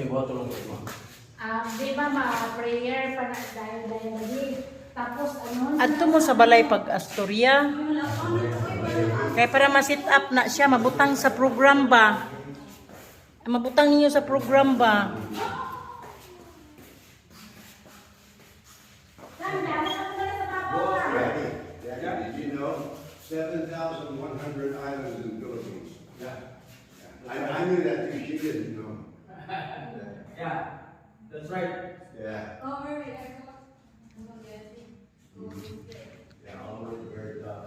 Buhat tulong ko mo. Di ba ma-prayer pa na dahil lagi. Tapos ano? Adto mo sa balay pag Astoria. Kaya para ma-sit up na siya, mabutang sa program ba? Mabutang ninyo sa program ba? Did you know 7,100 islands in the Philippines? Yeah. I knew that too. She didn't know. Yeah, that's right. Yeah. Oh, really? I got getting. Yeah, all the way to the very top.